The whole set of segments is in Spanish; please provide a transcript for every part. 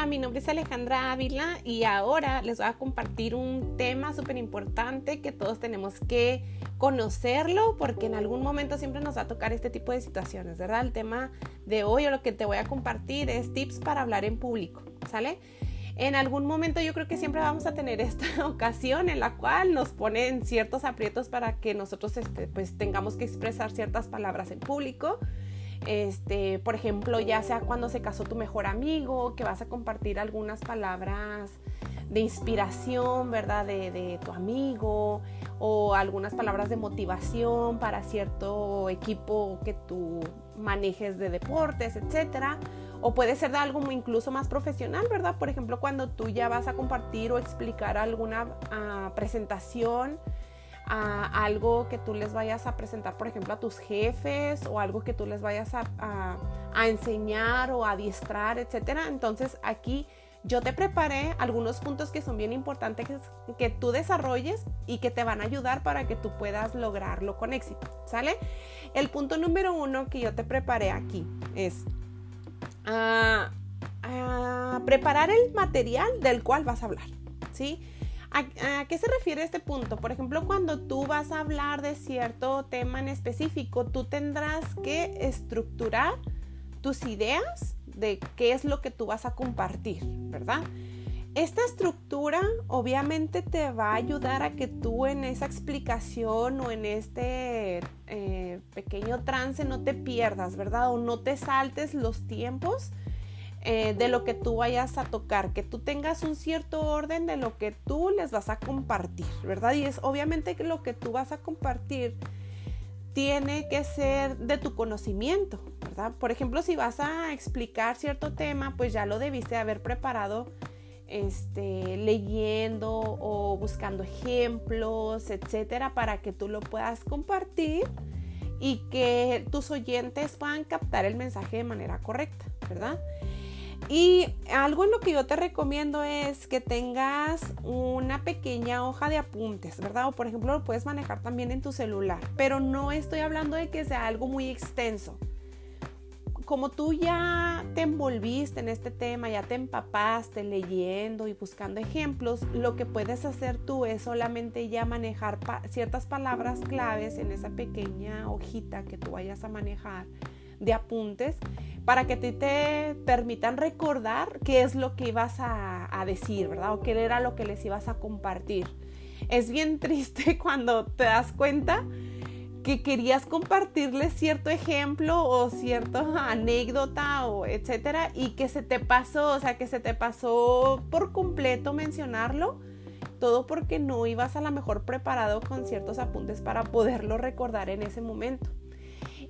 Hola, mi nombre es Alejandra Ávila y ahora les voy a compartir un tema súper importante que todos tenemos que conocerlo porque en algún momento siempre nos va a tocar este tipo de situaciones, ¿verdad? El tema de hoy o lo que te voy a compartir es tips para hablar en público, ¿sale? En algún momento yo creo que siempre vamos a tener esta ocasión en la cual nos ponen ciertos aprietos para que nosotros pues tengamos que expresar ciertas palabras en público. Por ejemplo, ya sea cuando se casó tu mejor amigo, que vas a compartir algunas palabras de inspiración, ¿verdad? De tu amigo, o algunas palabras de motivación para cierto equipo que tú manejes de deportes, etcétera. O puede ser de algo incluso más profesional, ¿verdad? Por ejemplo, cuando tú ya vas a compartir o explicar alguna presentación, a algo que tú les vayas a presentar, por ejemplo, a tus jefes, o algo que tú les vayas a enseñar o a adiestrar, etcétera. Entonces aquí yo te preparé algunos puntos que son bien importantes que tú desarrolles y que te van a ayudar para que tú puedas lograrlo con éxito, ¿sale? El punto número 1 que yo te preparé aquí es preparar el material del cual vas a hablar, ¿sí? ¿A qué se refiere este punto? Por ejemplo, cuando tú vas a hablar de cierto tema en específico, tú tendrás que estructurar tus ideas de qué es lo que tú vas a compartir, ¿verdad? Esta estructura obviamente te va a ayudar a que tú en esa explicación o en este pequeño trance no te pierdas, ¿verdad? O no te saltes los tiempos de lo que tú vayas a tocar, que tú tengas un cierto orden de lo que tú les vas a compartir, ¿verdad? Y es obviamente que lo que tú vas a compartir tiene que ser de tu conocimiento, ¿verdad? Por ejemplo, si vas a explicar cierto tema, pues ya lo debiste haber preparado leyendo o buscando ejemplos, etcétera, para que tú lo puedas compartir y que tus oyentes puedan captar el mensaje de manera correcta, ¿verdad? Y algo en lo que yo te recomiendo es que tengas una pequeña hoja de apuntes, ¿verdad? O por ejemplo lo puedes manejar también en tu celular, pero no estoy hablando de que sea algo muy extenso. Como tú ya te envolviste en este tema, ya te empapaste leyendo y buscando ejemplos, lo que puedes hacer tú es solamente ya manejar ciertas palabras claves en esa pequeña hojita que tú vayas a manejar de apuntes para que te permitan recordar qué es lo que ibas a decir, ¿verdad? O qué era lo que les ibas a compartir. Es bien triste cuando te das cuenta que querías compartirles cierto ejemplo o cierta anécdota o etcétera y que se te pasó, o sea, que se te pasó por completo mencionarlo, todo porque no ibas a lo mejor preparado con ciertos apuntes para poderlo recordar en ese momento.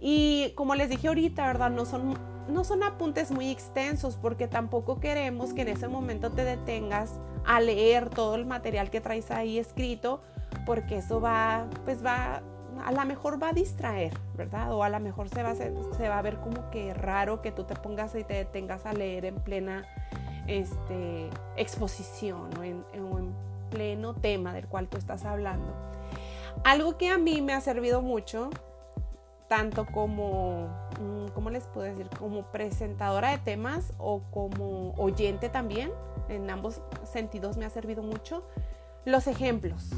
Y como les dije ahorita, ¿verdad? No son apuntes muy extensos porque tampoco queremos que en ese momento te detengas a leer todo el material que traes ahí escrito, porque eso a lo mejor va a distraer, ¿verdad? O a lo mejor se va a ver como que raro que tú te pongas y te detengas a leer en plena exposición o en pleno tema del cual tú estás hablando. Algo que a mí me ha servido mucho, tanto como, ¿cómo les puedo decir? Como presentadora de temas o como oyente también, en ambos sentidos me ha servido mucho, los ejemplos,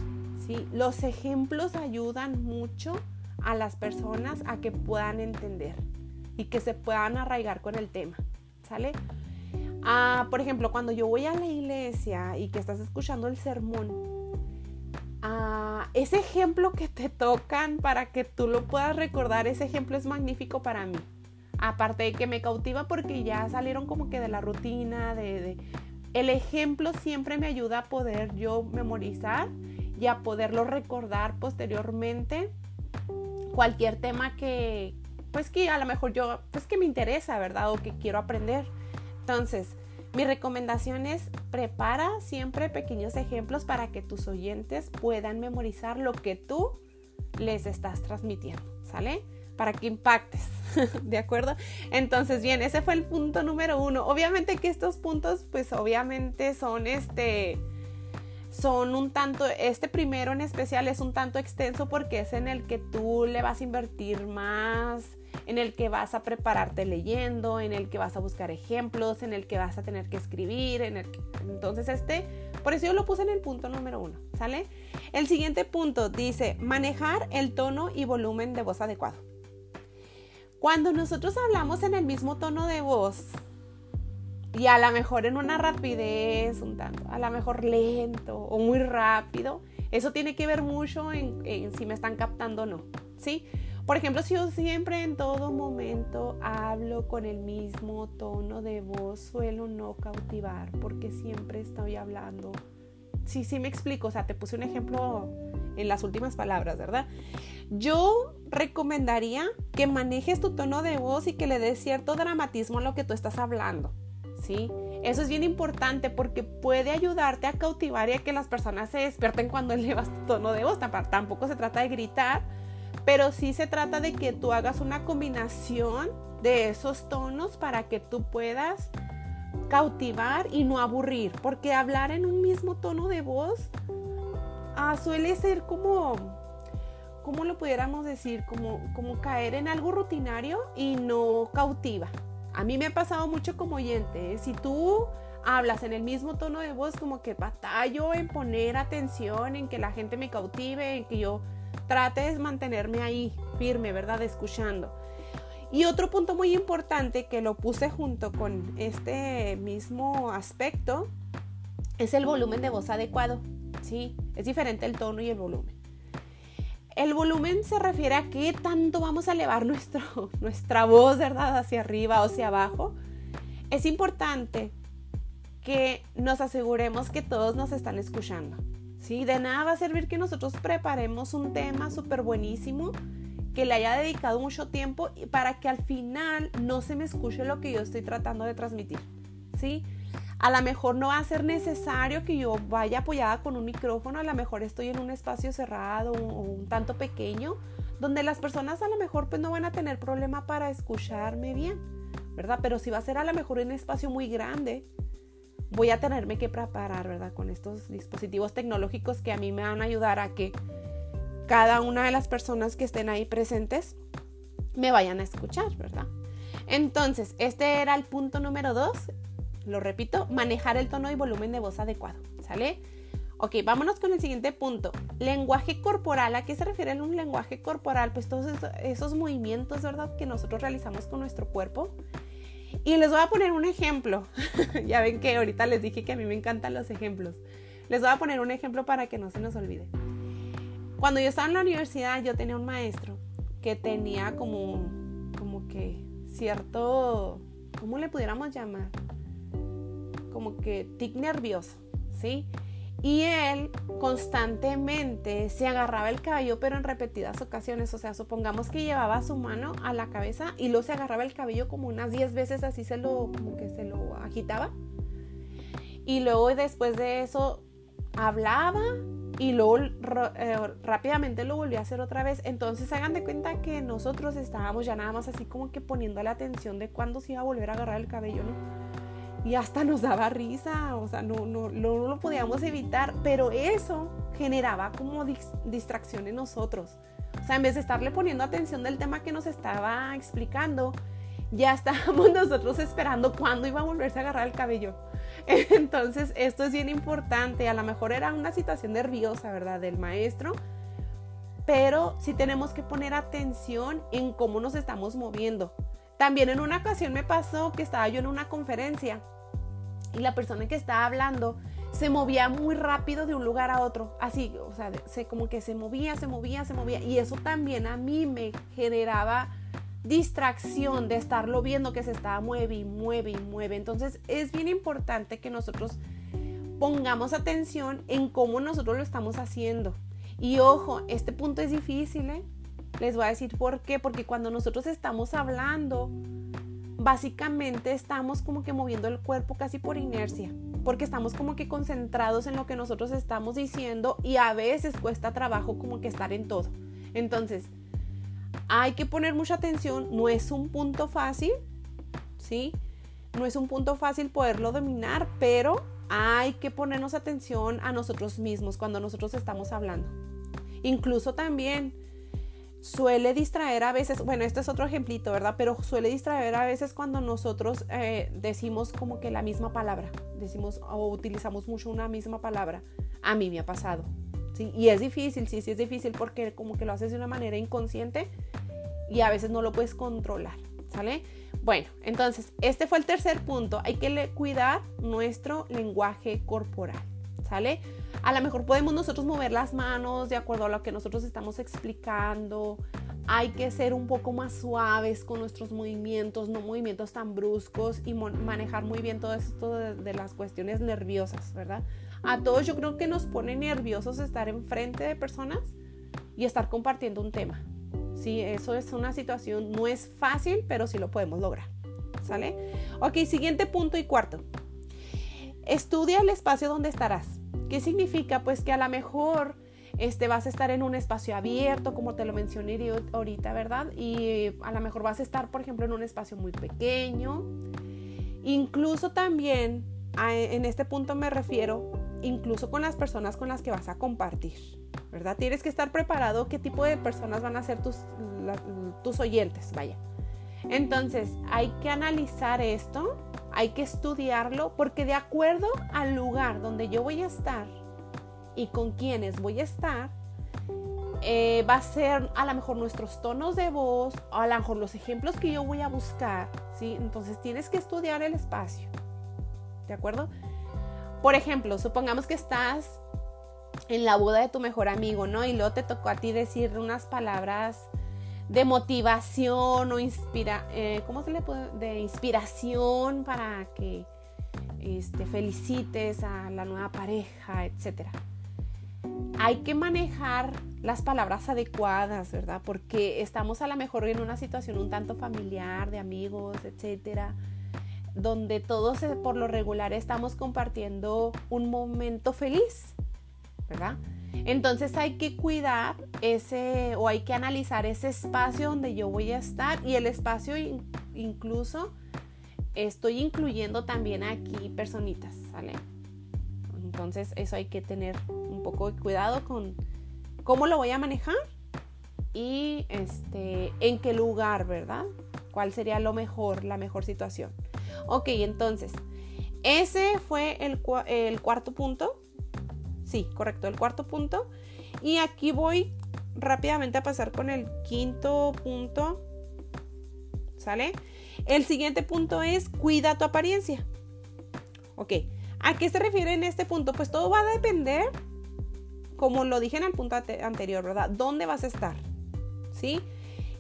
¿sí? Los ejemplos ayudan mucho a las personas a que puedan entender y que se puedan arraigar con el tema, ¿sale? Por ejemplo, cuando yo voy a la iglesia y que estás escuchando el sermón, ese ejemplo que te tocan para que tú lo puedas recordar, ese ejemplo es magnífico para mí. Aparte de que me cautiva porque ya salieron como que de la rutina, el ejemplo siempre me ayuda a poder yo memorizar y a poderlo recordar posteriormente cualquier tema que a lo mejor que me interesa, ¿verdad? O que quiero aprender. Entonces, mi recomendación es prepara siempre pequeños ejemplos para que tus oyentes puedan memorizar lo que tú les estás transmitiendo, ¿sale? Para que impactes, ¿de acuerdo? Entonces, bien, ese fue el punto número 1. Obviamente que estos puntos, pues obviamente son un tanto, primero en especial es un tanto extenso porque es en el que tú le vas a invertir más en el que vas a prepararte leyendo, en el que vas a buscar ejemplos, en el que vas a tener que escribir, entonces por eso yo lo puse en el punto número 1, ¿sale? El siguiente punto dice, manejar el tono y volumen de voz adecuado. Cuando nosotros hablamos en el mismo tono de voz, y a lo mejor en una rapidez un tanto, a lo mejor lento o muy rápido, eso tiene que ver mucho en si me están captando o no, ¿sí? Por ejemplo, si yo siempre en todo momento hablo con el mismo tono de voz, suelo no cautivar porque siempre estoy hablando. Sí me explico, o sea, te puse un ejemplo en las últimas palabras, ¿verdad? Yo recomendaría que manejes tu tono de voz y que le des cierto dramatismo a lo que tú estás hablando, ¿sí? Eso es bien importante porque puede ayudarte a cautivar y a que las personas se despierten cuando elevas tu tono de voz. Tampoco se trata de gritar, pero sí se trata de que tú hagas una combinación de esos tonos para que tú puedas cautivar y no aburrir, porque hablar en un mismo tono de voz suele ser como, ¿cómo lo pudiéramos decir? Como caer en algo rutinario y no cautiva. A mí me ha pasado mucho como oyente, ¿eh? Si tú hablas en el mismo tono de voz, como que batallo en poner atención, en que la gente me cautive, en que yo trate de mantenerme ahí firme, ¿verdad? Escuchando. Y otro punto muy importante que lo puse junto con este mismo aspecto es el volumen de voz adecuado, ¿sí? Es diferente el tono y el volumen. El volumen se refiere a qué tanto vamos a elevar nuestra voz, ¿verdad? Hacia arriba o hacia abajo. Es importante que nos aseguremos que todos nos están escuchando, ¿sí? De nada va a servir que nosotros preparemos un tema súper buenísimo, que le haya dedicado mucho tiempo para que al final no se me escuche lo que yo estoy tratando de transmitir, ¿sí? A lo mejor no va a ser necesario que yo vaya apoyada con un micrófono, a lo mejor estoy en un espacio cerrado o un tanto pequeño, donde las personas a lo mejor pues no van a tener problema para escucharme bien, ¿verdad? Pero si va a ser a lo mejor un espacio muy grande, voy a tenerme que preparar, ¿verdad? Con estos dispositivos tecnológicos que a mí me van a ayudar a que cada una de las personas que estén ahí presentes me vayan a escuchar, ¿verdad? Entonces, este era el punto número 2. Lo repito, manejar el tono y volumen de voz adecuado, ¿sale? Ok, vámonos con el siguiente punto. Lenguaje corporal. ¿A qué se refiere un lenguaje corporal? Pues todos esos movimientos, ¿verdad? Que nosotros realizamos con nuestro cuerpo. Y les voy a poner un ejemplo. Ya ven que ahorita les dije que a mí me encantan los ejemplos. Les voy a poner un ejemplo para que no se nos olvide. Cuando yo estaba en la universidad, yo tenía un maestro que tenía como que cierto, ¿cómo le pudiéramos llamar? Como que tic nervioso, ¿sí? Y él constantemente se agarraba el cabello, pero en repetidas ocasiones. O sea, supongamos que llevaba su mano a la cabeza y luego se agarraba el cabello como unas 10 veces, así como que se lo agitaba. Y luego después de eso hablaba y luego rápidamente lo volvía a hacer otra vez. Entonces hagan de cuenta que nosotros estábamos ya nada más así como que poniendo la atención de cuándo se iba a volver a agarrar el cabello, ¿no? Y hasta nos daba risa, o sea, no lo podíamos evitar, pero eso generaba como distracción en nosotros. O sea, en vez de estarle poniendo atención del tema que nos estaba explicando, ya estábamos nosotros esperando cuándo iba a volverse a agarrar el cabello. Entonces, esto es bien importante. A lo mejor era una situación nerviosa, ¿verdad?, del maestro, pero sí tenemos que poner atención en cómo nos estamos moviendo. También en una ocasión me pasó que estaba yo en una conferencia y la persona que estaba hablando se movía muy rápido de un lugar a otro, así, o sea, como que se movía, y eso también a mí me generaba distracción de estarlo viendo que se estaba mueve y mueve. Entonces es bien importante que nosotros pongamos atención en cómo nosotros lo estamos haciendo. Y ojo, este punto es difícil, ¿eh? Les voy a decir por qué. Porque cuando nosotros estamos hablando, básicamente estamos como que moviendo el cuerpo casi por inercia, porque estamos como que concentrados en lo que nosotros estamos diciendo y a veces cuesta trabajo como que estar en todo. Entonces hay que poner mucha atención. No es un punto fácil, ¿sí? No es un punto fácil poderlo dominar, pero hay que ponernos atención a nosotros mismos cuando nosotros estamos hablando. Incluso también suele distraer a veces, bueno, este es otro ejemplito, ¿verdad? Pero suele distraer a veces cuando nosotros decimos como que la misma palabra, decimos o utilizamos mucho una misma palabra. A mí me ha pasado, ¿sí? Y es difícil, sí es difícil porque como que lo haces de una manera inconsciente y a veces no lo puedes controlar, ¿sale? Bueno, entonces, este fue el tercer punto. Hay que cuidar nuestro lenguaje corporal, ¿sale? A lo mejor podemos nosotros mover las manos de acuerdo a lo que nosotros estamos explicando. Hay que ser un poco más suaves con nuestros movimientos, no movimientos tan bruscos y manejar muy bien todo esto de las cuestiones nerviosas, ¿verdad? A todos yo creo que nos pone nerviosos estar enfrente de personas y estar compartiendo un tema. Sí, eso es una situación, no es fácil, pero sí lo podemos lograr, ¿sale? Ok, siguiente punto y cuarto. Estudia el espacio donde estarás. ¿Qué significa? Pues que a lo mejor vas a estar en un espacio abierto, como te lo mencioné ahorita, ¿verdad? Y a lo mejor vas a estar, por ejemplo, en un espacio muy pequeño. Incluso también, en este punto me refiero, incluso con las personas con las que vas a compartir, ¿verdad? Tienes que estar preparado qué tipo de personas van a ser tus oyentes, vaya. Entonces, hay que analizar esto, hay que estudiarlo, porque de acuerdo al lugar donde yo voy a estar y con quienes voy a estar, va a ser a lo mejor nuestros tonos de voz, o a lo mejor los ejemplos que yo voy a buscar, ¿sí? Entonces, tienes que estudiar el espacio, ¿de acuerdo? Por ejemplo, supongamos que estás en la boda de tu mejor amigo, ¿no? Y luego te tocó a ti decir unas palabras de motivación o de inspiración para que felicites a la nueva pareja, etcétera. Hay que manejar las palabras adecuadas, ¿verdad? Porque estamos a lo mejor en una situación un tanto familiar, de amigos, etcétera, donde todos por lo regular estamos compartiendo un momento feliz, ¿verdad? Entonces hay que cuidar hay que analizar ese espacio donde yo voy a estar, y el espacio incluso estoy incluyendo también aquí personitas, ¿sale? Entonces eso hay que tener un poco de cuidado con cómo lo voy a manejar y en qué lugar, ¿verdad? ¿Cuál sería la mejor situación? Ok, entonces ese fue el cuarto punto. Sí, correcto, el cuarto punto. Y aquí voy rápidamente a pasar con el quinto punto, ¿sale? El siguiente punto es cuida tu apariencia. Ok, ¿a qué se refiere en este punto? Pues todo va a depender, como lo dije en el punto anterior, ¿verdad? ¿Dónde vas a estar? ¿Sí?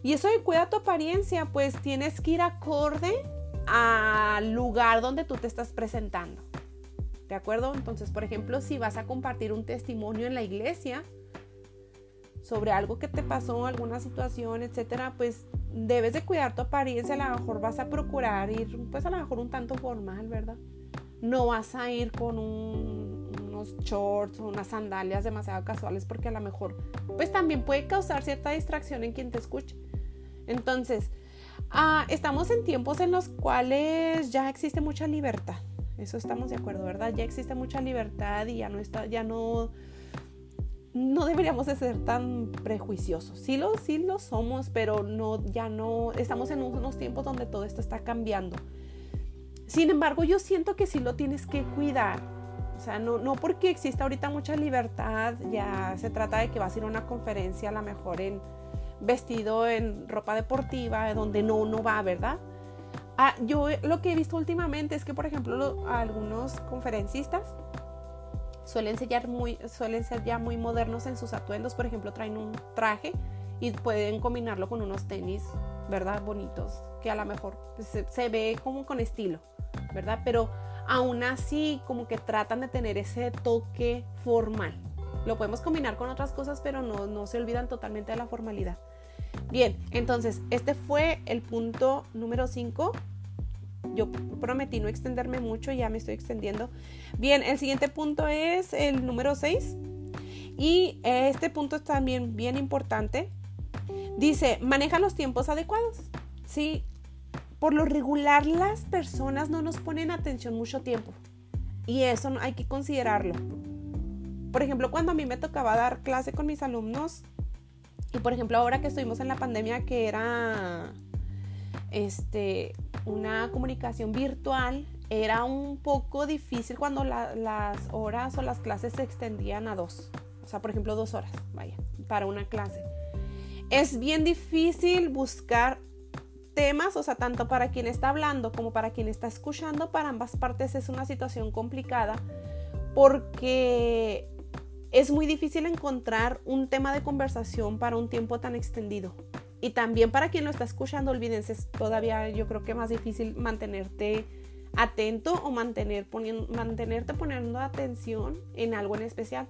Y eso de cuida tu apariencia, pues tienes que ir acorde al lugar donde tú te estás presentando. ¿De acuerdo? Entonces, por ejemplo, si vas a compartir un testimonio en la iglesia sobre algo que te pasó, alguna situación, etcétera, pues debes de cuidar tu apariencia. A lo mejor vas a procurar ir, pues a lo mejor un tanto formal, ¿verdad? No vas a ir con unos shorts o unas sandalias demasiado casuales, porque a lo mejor, pues también puede causar cierta distracción en quien te escuche. Entonces, estamos en tiempos en los cuales ya existe mucha libertad. Eso estamos de acuerdo, ¿verdad? Ya existe mucha libertad y no deberíamos de ser tan prejuiciosos. Sí lo somos, pero ya no estamos en unos tiempos donde todo esto está cambiando. Sin embargo, yo siento que sí lo tienes que cuidar. O sea, no porque exista ahorita mucha libertad, ya se trata de que vas a ir a una conferencia a lo mejor vestido en ropa deportiva, donde no va, ¿verdad? Yo lo que he visto últimamente es que, por ejemplo, algunos conferencistas suelen ser ya muy modernos en sus atuendos. Por ejemplo, traen un traje y pueden combinarlo con unos tenis, ¿verdad? Bonitos, que a lo mejor se ve como con estilo, ¿verdad? Pero aún así como que tratan de tener ese toque formal. Lo podemos combinar con otras cosas, pero no se olvidan totalmente de la formalidad. Bien, entonces este fue el punto número 5. Yo prometí no extenderme mucho, ya me estoy extendiendo. Bien, el siguiente punto es el número 6. Y este punto es también bien importante. Dice, maneja los tiempos adecuados. Sí, por lo regular las personas no nos ponen atención mucho tiempo. Y eso hay que considerarlo. Por ejemplo, cuando a mí me tocaba dar clase con mis alumnos, Y por ejemplo, ahora que estuvimos en la pandemia, que era una comunicación virtual, era un poco difícil cuando las horas o las clases se extendían a 2. O sea, por ejemplo, 2 horas, vaya, para una clase. Es bien difícil buscar temas, o sea, tanto para quien está hablando como para quien está escuchando. Para ambas partes es una situación complicada porque es muy difícil encontrar un tema de conversación para un tiempo tan extendido. Y también para quien lo está escuchando, olvídense, es todavía yo creo que más difícil mantenerte atento o mantenerte poniendo atención en algo en especial.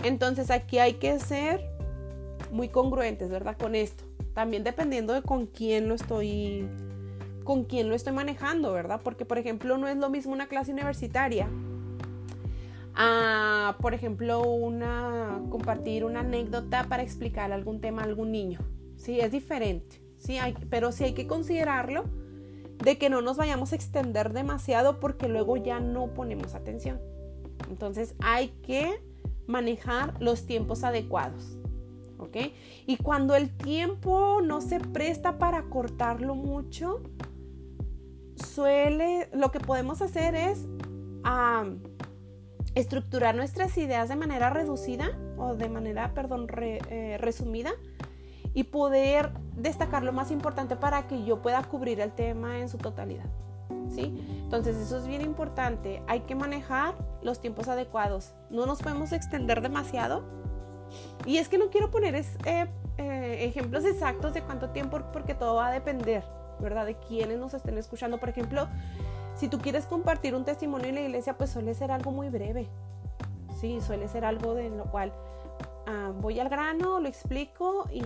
Entonces aquí hay que ser muy congruentes, ¿verdad? Con esto. También dependiendo de con quién lo estoy manejando, ¿verdad? Porque, por ejemplo, no es lo mismo una clase universitaria a, por ejemplo, compartir una anécdota para explicar algún tema a algún niño. Sí, es diferente. Sí, pero sí hay que considerarlo de que no nos vayamos a extender demasiado porque luego ya no ponemos atención. Entonces hay que manejar los tiempos adecuados. ¿Ok? Y cuando el tiempo no se presta para cortarlo mucho, lo que podemos hacer es estructurar nuestras ideas de manera reducida o de manera, resumida, y poder destacar lo más importante para que yo pueda cubrir el tema en su totalidad. ¿Sí? Entonces eso es bien importante. Hay que manejar los tiempos adecuados. No nos podemos extender demasiado. Y es que no quiero poner ejemplos exactos de cuánto tiempo, porque todo va a depender, ¿verdad? De quiénes nos estén escuchando. Por ejemplo, si tú quieres compartir un testimonio en la iglesia, pues suele ser algo muy breve. Sí, suele ser algo de lo cual voy al grano, lo explico y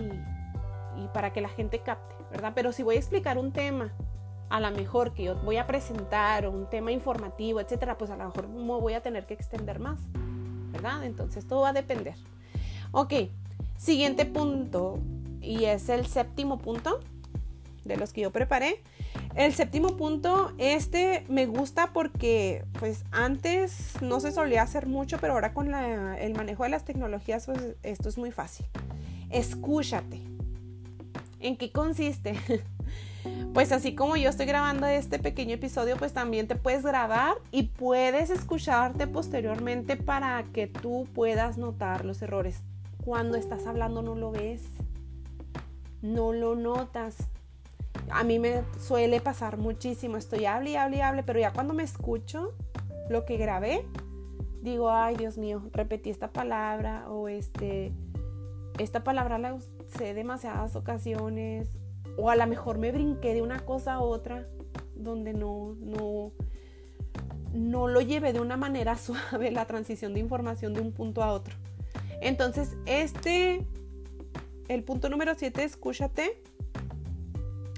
para que la gente capte, ¿verdad? Pero si voy a explicar un tema, a lo mejor que yo voy a presentar, o un tema informativo, etcétera, pues a lo mejor me voy a tener que extender más, ¿verdad? Entonces todo va a depender. Ok, siguiente punto, y es el 7º punto de los que yo preparé. El 7º punto, me gusta porque pues antes no se solía hacer mucho, pero ahora con el manejo de las tecnologías, pues esto es muy fácil. Escúchate. ¿En qué consiste? Pues así como yo estoy grabando este pequeño episodio, pues también te puedes grabar y puedes escucharte posteriormente para que tú puedas notar los errores. Cuando estás hablando no lo ves, no lo notas. A mí me suele pasar muchísimo, estoy hable y hable y hable, pero ya cuando me escucho lo que grabé, digo, ay Dios mío, repetí esta palabra, o esta palabra la usé demasiadas ocasiones, o a lo mejor me brinqué de una cosa a otra donde no lo llevé de una manera suave, la transición de información de un punto a otro. Entonces el punto número 7, escúchate.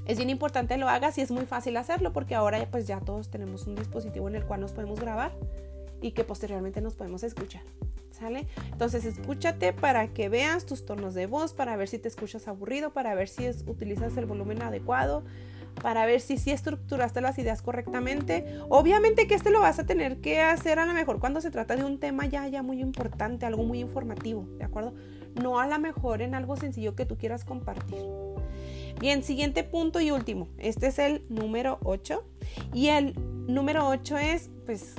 Es bien importante lo hagas y es muy fácil hacerlo porque ahora pues ya todos tenemos un dispositivo en el cual nos podemos grabar y que posteriormente nos podemos escuchar, ¿sale? Entonces escúchate para que veas tus tonos de voz, para ver si te escuchas aburrido, para ver si utilizas el volumen adecuado, para ver si estructuraste las ideas correctamente. Obviamente que lo vas a tener que hacer a lo mejor cuando se trata de un tema ya muy importante, algo muy informativo, ¿de acuerdo? No a lo mejor en algo sencillo que tú quieras compartir. Bien, siguiente punto y último. Este es el número 8. Y el número 8 es, pues,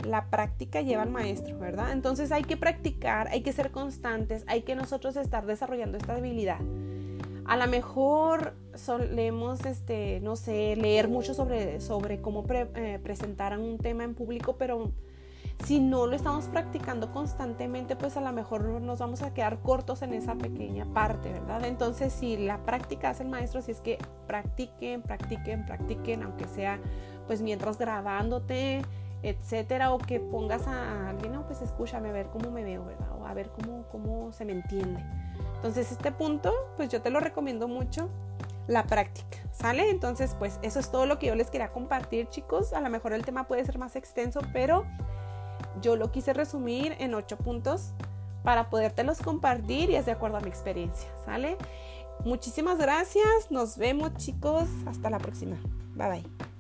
la práctica lleva al maestro, ¿verdad? Entonces hay que practicar, hay que ser constantes, hay que nosotros estar desarrollando esta habilidad. A lo mejor solemos, no sé, leer mucho sobre cómo presentar un tema en público, pero si no lo estamos practicando constantemente, pues a lo mejor nos vamos a quedar cortos en esa pequeña parte, ¿verdad? Entonces, si la práctica hace el maestro, si es que practiquen, aunque sea pues mientras grabándote, etcétera, o que pongas a alguien, no, pues escúchame a ver cómo me veo, ¿verdad? O a ver cómo se me entiende. Entonces, este punto, pues yo te lo recomiendo mucho, la práctica, ¿sale? Entonces, pues eso es todo lo que yo les quería compartir, chicos. A lo mejor el tema puede ser más extenso, pero yo lo quise resumir en 8 puntos para podértelos compartir y es de acuerdo a mi experiencia, ¿sale? Muchísimas gracias, nos vemos, chicos, hasta la próxima, bye bye.